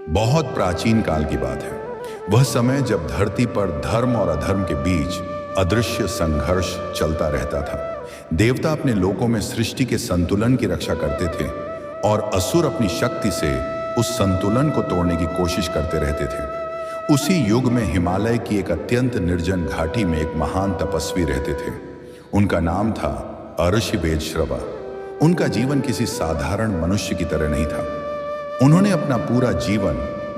बहुत प्राचीन काल की बात है। वह समय जब धरती पर धर्म और अधर्म के बीच अदृश्य संघर्ष चलता रहता था। देवता अपने लोकों में सृष्टि के संतुलन की रक्षा करते थे और असुर अपनी शक्ति से उस संतुलन को तोड़ने की कोशिश करते रहते थे। उसी युग में हिमालय की एक अत्यंत निर्जन घाटी में एक महान तपस्वी रहते थे। उनका नाम था अर्षि वेदश्रवा। उनका जीवन किसी साधारण मनुष्य की तरह नहीं था। उन्होंने अपना पूरा जीवन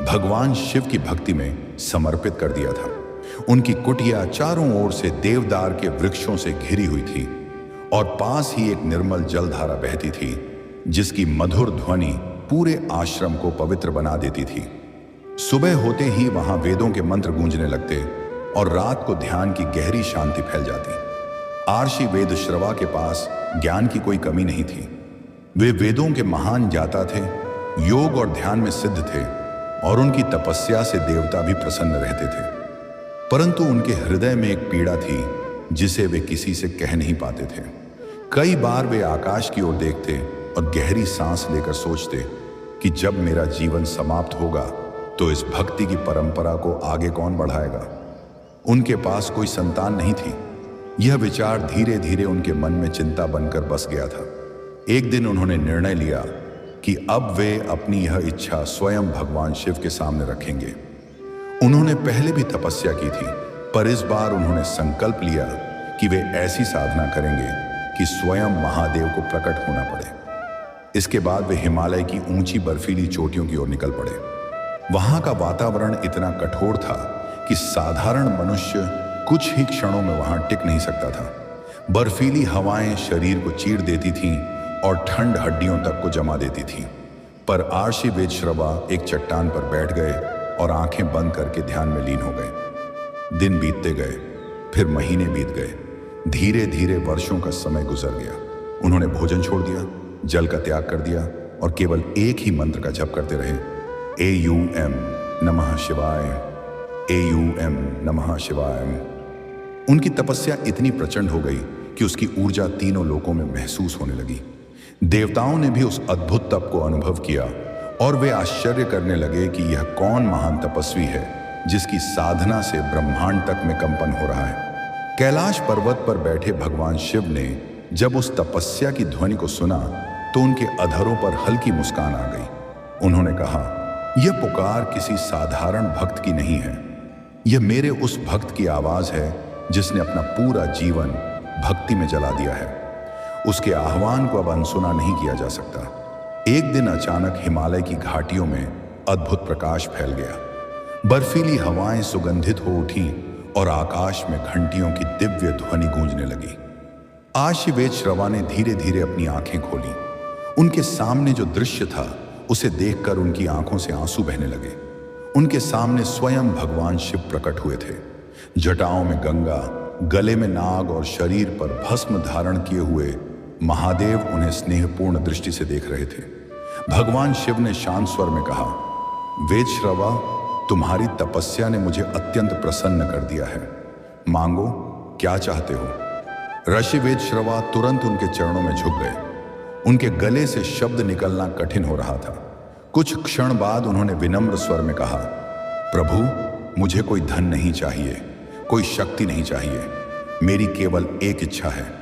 भगवान शिव की भक्ति में समर्पित कर दिया था। उनकी कुटिया चारों ओर से देवदार के वृक्षों से घिरी हुई थी और पास ही एक निर्मल जलधारा बहती थी, जिसकी मधुर ध्वनि पूरे आश्रम को पवित्र बना देती थी। सुबह होते ही वहां वेदों के मंत्र गूंजने लगते और रात को ध्यान की गहरी शांति फैल जाती। अर्षि वेदश्रवा के पास ज्ञान की कोई कमी नहीं थी। वे वेदों के महान ज्ञाता थे, योग और ध्यान में सिद्ध थे और उनकी तपस्या से देवता भी प्रसन्न रहते थे। परंतु उनके हृदय में एक पीड़ा थी जिसे वे किसी से कह नहीं पाते थे। कई बार वे आकाश की ओर देखते और गहरी सांस लेकर सोचते कि जब मेरा जीवन समाप्त होगा तो इस भक्ति की परंपरा को आगे कौन बढ़ाएगा। उनके पास कोई संतान नहीं थी। यह विचार धीरे धीरे उनके मन में चिंता बनकर बस गया था। एक दिन उन्होंने निर्णय लिया कि अब वे अपनी यह इच्छा स्वयं भगवान शिव के सामने रखेंगे। उन्होंने पहले भी तपस्या की थी, पर इस बार उन्होंने संकल्प लिया कि वे ऐसी साधना करेंगे कि स्वयं महादेव को प्रकट होना पड़े। इसके बाद वे हिमालय की ऊंची बर्फीली चोटियों की ओर निकल पड़े। वहां का वातावरण इतना कठोर था कि साधारण मनुष्य कुछ ही क्षणों में वहां टिक नहीं सकता था। बर्फीली हवाएं शरीर को चीर देती थीं और ठंड हड्डियों तक को जमा देती थी। पर अर्षि वेदश्रवा एक चट्टान पर बैठ गए और आंखें बंद करके ध्यान में लीन हो गए। दिन बीतते गए, फिर महीने बीत गए। धीरे धीरे वर्षों का समय गुजर गया। उन्होंने भोजन छोड़ दिया, जल का त्याग कर दिया और केवल एक ही मंत्र का जप करते रहे, AUM नमः शिवाय, AUM नमः शिवाय। उनकी तपस्या इतनी प्रचंड हो गई कि उसकी ऊर्जा तीनों लोकों में महसूस होने लगी। देवताओं ने भी उस अद्भुत तप को अनुभव किया और वे आश्चर्य करने लगे कि यह कौन महान तपस्वी है जिसकी साधना से ब्रह्मांड तक में कंपन हो रहा है। कैलाश पर्वत पर बैठे भगवान शिव ने जब उस तपस्या की ध्वनि को सुना तो उनके अधरों पर हल्की मुस्कान आ गई। उन्होंने कहा, यह पुकार किसी साधारण भक्त की नहीं है, यह मेरे उस भक्त की आवाज है जिसने अपना पूरा जीवन भक्ति में जला दिया है। उसके आह्वान को अब अनसुना नहीं किया जा सकता। एक दिन अचानक हिमालय की घाटियों में अद्भुत प्रकाश फैल गया। बर्फीली हवाएं सुगंधित हो उठीं और आकाश में घंटियों की दिव्य ध्वनि गूंजने लगी। अर्षि वेदश्रवा ने धीरे धीरे अपनी आंखें खोली। उनके सामने जो दृश्य था उसे देखकर उनकी आंखों से आंसू बहने लगे। उनके सामने स्वयं भगवान शिव प्रकट हुए थे। जटाओं में गंगा, गले में नाग और शरीर पर भस्म धारण किए हुए महादेव उन्हें स्नेहपूर्ण दृष्टि से देख रहे थे। भगवान शिव ने शांत स्वर में कहा, वेदश्रवा, तुम्हारी तपस्या ने मुझे अत्यंत प्रसन्न कर दिया है। मांगो, क्या चाहते हो। ऋषि वेदश्रवा तुरंत उनके चरणों में झुक गए। उनके गले से शब्द निकलना कठिन हो रहा था। कुछ क्षण बाद उन्होंने विनम्र स्वर में कहा, प्रभु, मुझे कोई धन नहीं चाहिए, कोई शक्ति नहीं चाहिए। मेरी केवल एक इच्छा है,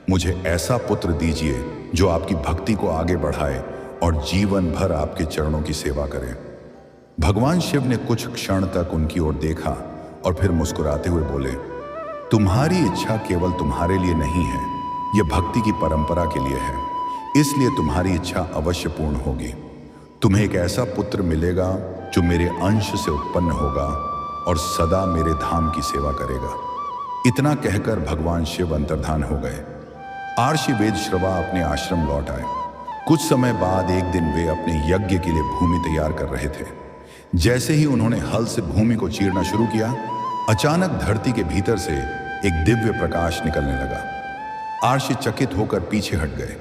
मुझे ऐसा पुत्र दीजिए जो आपकी भक्ति को आगे बढ़ाए और जीवन भर आपके चरणों की सेवा करे। भगवान शिव ने कुछ क्षण तक उनकी ओर देखा और फिर मुस्कुराते हुए बोले, तुम्हारी इच्छा केवल तुम्हारे लिए नहीं है, यह भक्ति की परंपरा के लिए है। इसलिए तुम्हारी इच्छा अवश्य पूर्ण होगी। तुम्हें एक ऐसा पुत्र मिलेगा जो मेरे अंश से उत्पन्न होगा और सदा मेरे धाम की सेवा करेगा। इतना कहकर भगवान शिव अंतर्धान हो गए। अर्षि वेदश्रवा अपने आश्रम लौट आए। कुछ समय बाद एक दिन वे अपने यज्ञ के लिए भूमि तैयार कर रहे थे। जैसे ही उन्होंने हल से भूमि को चीरना शुरू किया, अचानक धरती के भीतर से एक दिव्य प्रकाश निकलने लगा। अर्षि चकित होकर पीछे हट गए।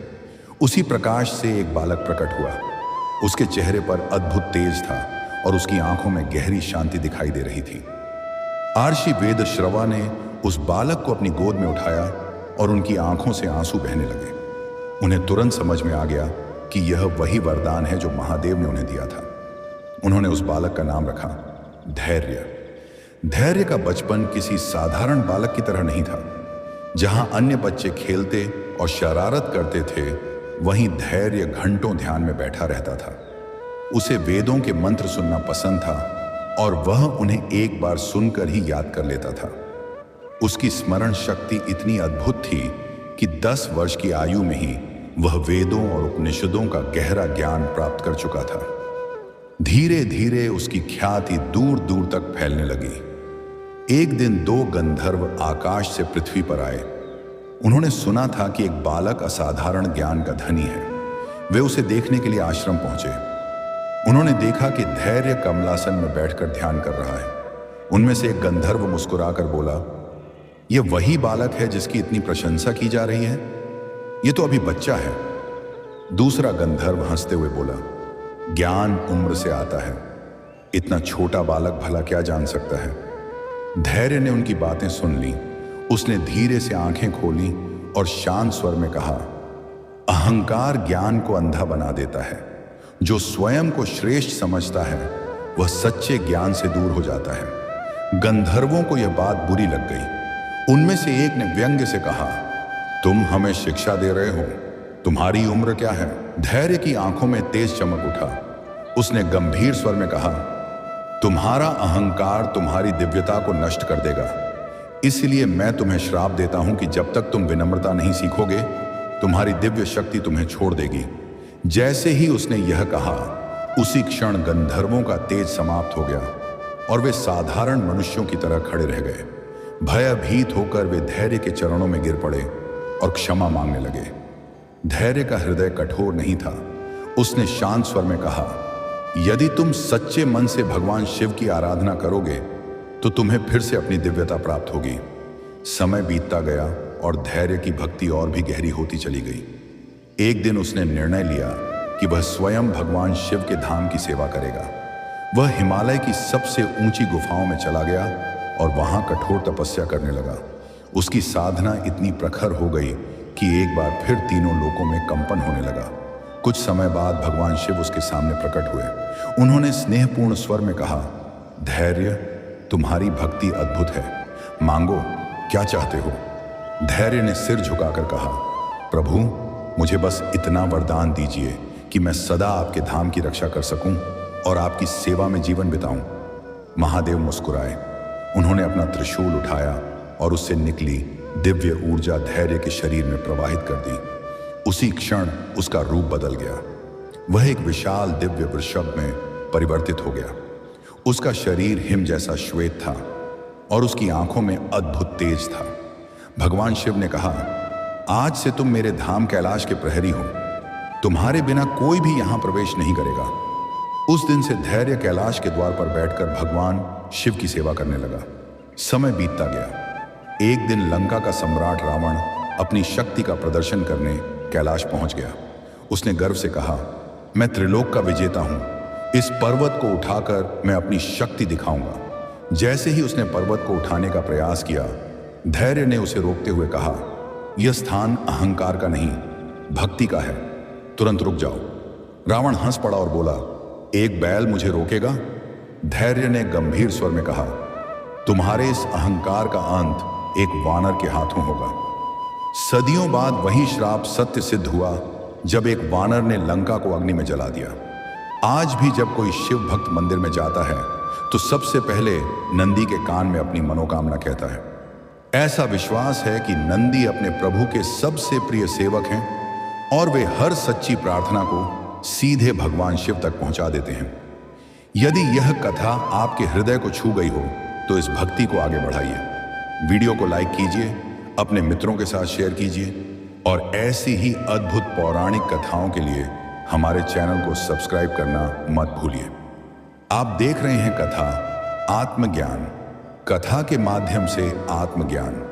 उसी प्रकाश से एक बालक प्रकट हुआ। उसके चेहरे पर अद्भुत तेज था और उसकी आंखों में गहरी शांति दिखाई दे रही थी। अर्षि वेदश्रवा ने उस बालक को अपनी गोद में उठाया और उनकी आंखों से आंसू बहने लगे। उन्हें तुरंत समझ में आ गया कि यह वही वरदान है जो महादेव ने उन्हें दिया था। उन्होंने उस बालक का नाम रखा धैर्य। धैर्य का बचपन किसी साधारण बालक की तरह नहीं था। जहां अन्य बच्चे खेलते और शरारत करते थे, वहीं धैर्य घंटों ध्यान में बैठा रहता था। उसे वेदों के मंत्र सुनना पसंद था और वह उन्हें एक बार सुनकर ही याद कर लेता था। उसकी स्मरण शक्ति इतनी अद्भुत थी कि 10 वर्ष की आयु में ही वह वेदों और उपनिषदों का गहरा ज्ञान प्राप्त कर चुका था। धीरे धीरे उसकी ख्याति दूर दूर तक फैलने लगी। एक दिन 2 गंधर्व आकाश से पृथ्वी पर आए। उन्होंने सुना था कि एक बालक असाधारण ज्ञान का धनी है। वे उसे देखने के लिए आश्रम पहुंचे। उन्होंने देखा कि धैर्य कमलासन में बैठकर ध्यान कर रहा है। उनमें से एक गंधर्व मुस्कुराकर बोला, यह वही बालक है जिसकी इतनी प्रशंसा की जा रही है? यह तो अभी बच्चा है। दूसरा गंधर्व हंसते हुए बोला, ज्ञान उम्र से आता है। इतना छोटा बालक भला क्या जान सकता है? धैर्य ने उनकी बातें सुन ली। उसने धीरे से आंखें खोली और शांत स्वर में कहा, अहंकार ज्ञान को अंधा बना देता है। जो स्वयं को श्रेष्ठ समझता है वह सच्चे ज्ञान से दूर हो जाता है। गंधर्वों को यह बात बुरी लग गई। उनमें से एक ने व्यंग्य से कहा, तुम हमें शिक्षा दे रहे हो? तुम्हारी उम्र क्या है? धैर्य की आंखों में तेज चमक उठा। उसने गंभीर स्वर में कहा, तुम्हारा अहंकार तुम्हारी दिव्यता को नष्ट कर देगा। इसलिए मैं तुम्हें श्राप देता हूं कि जब तक तुम विनम्रता नहीं सीखोगे, तुम्हारी दिव्य शक्ति तुम्हें छोड़ देगी। जैसे ही उसने यह कहा, उसी क्षण गंधर्वों का तेज समाप्त हो गया और वे साधारण मनुष्यों की तरह खड़े रह गए। भयभीत होकर वे धैर्य के चरणों में गिर पड़े और क्षमा मांगने लगे। धैर्य का हृदय कठोर नहीं था। उसने शांत स्वर में कहा, यदि तुम सच्चे मन से भगवान शिव की आराधना करोगे तो तुम्हें फिर से अपनी दिव्यता प्राप्त होगी। समय बीतता गया और धैर्य की भक्ति और भी गहरी होती चली गई। एक दिन उसने निर्णय लिया कि वह स्वयं भगवान शिव के धाम की सेवा करेगा। वह हिमालय की सबसे ऊंची गुफाओं में चला गया और वहां कठोर तपस्या करने लगा। उसकी साधना इतनी प्रखर हो गई कि एक बार फिर तीनों लोकों में कंपन होने लगा। कुछ समय बाद भगवान शिव उसके सामने प्रकट हुए। उन्होंने स्नेहपूर्ण स्वर में कहा, धैर्य, तुम्हारी भक्ति अद्भुत है। मांगो, क्या चाहते हो? धैर्य ने सिर झुकाकर कहा, प्रभु, मुझे बस इतना वरदान दीजिए कि मैं सदा आपके धाम की रक्षा कर सकूं और आपकी सेवा में जीवन बिताऊं। महादेव मुस्कुराए। उन्होंने अपना त्रिशूल उठाया और उससे निकली दिव्य ऊर्जा धैर्य के शरीर में प्रवाहित कर दी। उसी क्षण उसका रूप बदल गया। वह एक विशाल दिव्य वृषभ में परिवर्तित हो गया। उसका शरीर हिम जैसा श्वेत था और उसकी आंखों में अद्भुत तेज था। भगवान शिव ने कहा, आज से तुम मेरे धाम कैलाश के प्रहरी हो। तुम्हारे बिना कोई भी यहां प्रवेश नहीं करेगा। उस दिन से धैर्य कैलाश के द्वार पर बैठकर भगवान शिव की सेवा करने लगा। समय बीतता गया। एक दिन लंका का सम्राट रावण अपनी शक्ति का प्रदर्शन करने कैलाश पहुंच गया। उसने गर्व से कहा, मैं त्रिलोक का विजेता हूं। इस पर्वत को उठाकर मैं अपनी शक्ति दिखाऊंगा। जैसे ही उसने पर्वत को उठाने का प्रयास किया, धैर्य ने उसे रोकते हुए कहा, यह स्थान अहंकार का नहीं, भक्ति का है। तुरंत रुक जाओ। रावण हंस पड़ा और बोला, एक बैल मुझे रोकेगा? धैर्य ने गंभीर स्वर में कहा, तुम्हारे इस अहंकार का अंत एक वानर के हाथों होगा। सदियों बाद वही श्राप सत्य सिद्ध हुआ जब एक वानर ने लंका को अग्नि में जला दिया। आज भी जब कोई शिव भक्त मंदिर में जाता है तो सबसे पहले नंदी के कान में अपनी मनोकामना कहता है। ऐसा विश्वास है कि नंदी अपने प्रभु के सबसे प्रिय सेवक हैं और वे हर सच्ची प्रार्थना को सीधे भगवान शिव तक पहुंचा देते हैं। यदि यह कथा आपके हृदय को छू गई हो तो इस भक्ति को आगे बढ़ाइए। वीडियो को लाइक कीजिए, अपने मित्रों के साथ शेयर कीजिए और ऐसी ही अद्भुत पौराणिक कथाओं के लिए हमारे चैनल को सब्सक्राइब करना मत भूलिए। आप देख रहे हैं कथा आत्मज्ञान, कथा के माध्यम से आत्मज्ञान।